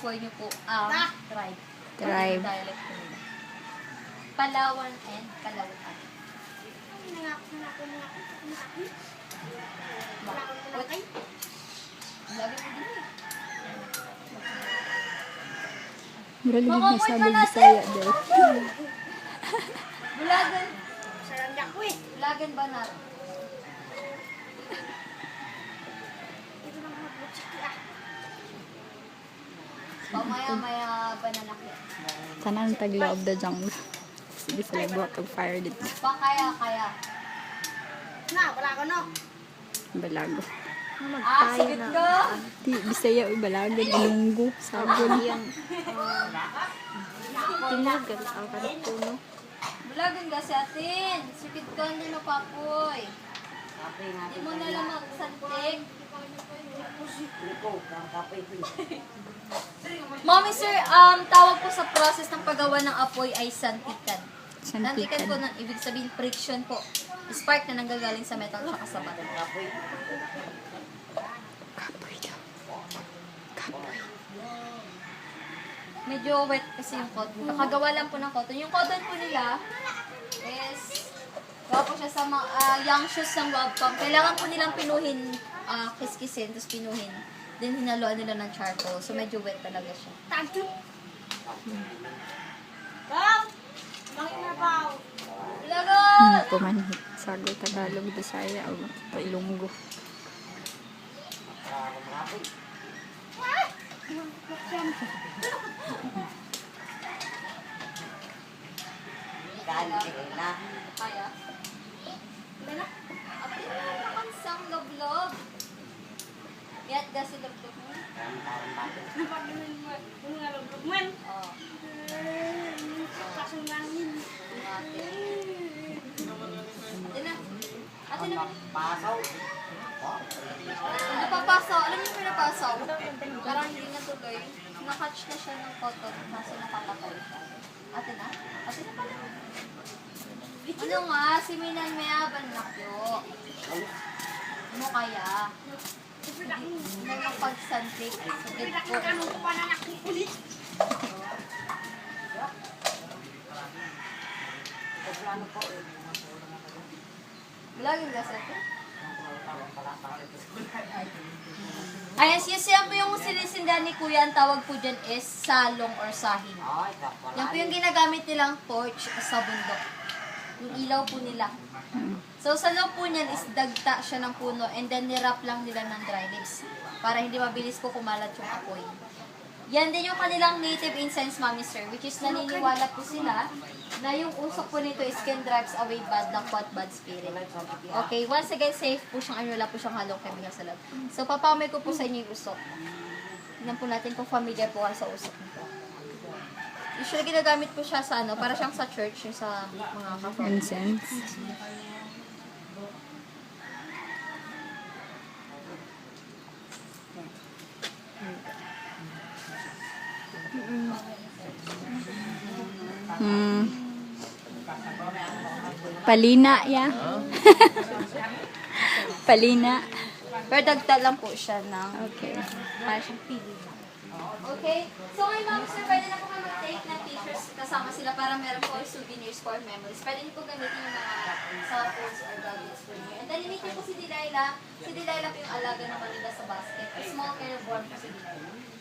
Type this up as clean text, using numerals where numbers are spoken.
apoy niyo po ang tribe. Tribe. Yung dialect po nila. Palawan and Calauan. Lagi po din eh. Mura lang Mga yung point nasabog pa Bisaya dahil. Bulagan. Bulagan ba na? Maya bananaki. Tanan taglo of the jungle. Sige sila buhat og fire dito. Kaya. Balago. Sakit ko. Di, Bisaya o Balagan, Ilonggo, Sabon. Bulagan ka sa atin. Sakit ko, hindi mapapoy. Hindi mo na lang magsantik. Mommy sir, tawag po sa process ng paggawa ng apoy ay santikan. Santikan po ng ibig sabihin friction po. Spark na nanggagaling sa metal tsaka sa bato. Kapoy daw. Kapoy. Medyo wet kasi yung cotton. Kakagawa lang po ng cotton. Yung cotton po nila is gawa po siya sa mga young shoes ng wabpam. Kailangan po nilang pinuhin, kiskisin, tapos pinuhin. Then hinaluan nila ng charcoal. So medyo wet talaga siya. Lagot! Pumanhit. Sago, Tagalog, Bisaya, o Ilonggo. Kaya? Ate, naman sang loblob. Yat kasi loblob mo. Oh. Ate na. Napapasaw. Alam niyo may napasaw? Parang hindi na tuloy. Nakatch na siya ng cotton. Kaso nakapatay siya. Ate na? Ate na pala. Ano nga? Si Minan Mayaban nakyo. Ano kaya? Hindi na pagsantik. Sagad ko. Lagi ka sa ito? Ayan, siya po yung sinisindahan ni Kuya. Ang tawag po dyan is salong or sahin. Yan po yung ginagamit nilang torch sa bundok. Yung ilaw po nila. So, sa loob po niyan is dagta siya ng puno and then nirap lang nila ng dry leaves para hindi mabilis po kumalat yung apoy. Yan din yung kanilang native incense, Mami Sir, which is naniniwala po sila na yung usok po nito is can drives away bad luck, bad spirit. Okay, once again, safe po siyang ano, wala po siyang halong chemical sa loob. So, papamay ko po sa inyo yung usok. Tignan po natin kung familiar po kayo sa usok nito. Usually, ginagamit po siya sa ano, para siyang sa church, yung sa mga kapatid. Incense. Palina, ya. Palina. Pero dagta lang po siya ng Okay. para siyang pili lang. Okay? So ngayon, Ma'am Sir, pwede na po kayo mag-take ng pictures kasama sila para meron po souvenirs for memories. Pwede niyo po gamitin yung mga cellphones or gadgets for niyo. And then, i-meet niyo po si Delilah. Si Delilah po yung alaga naman nila sa basket. A small care born po si Delilah.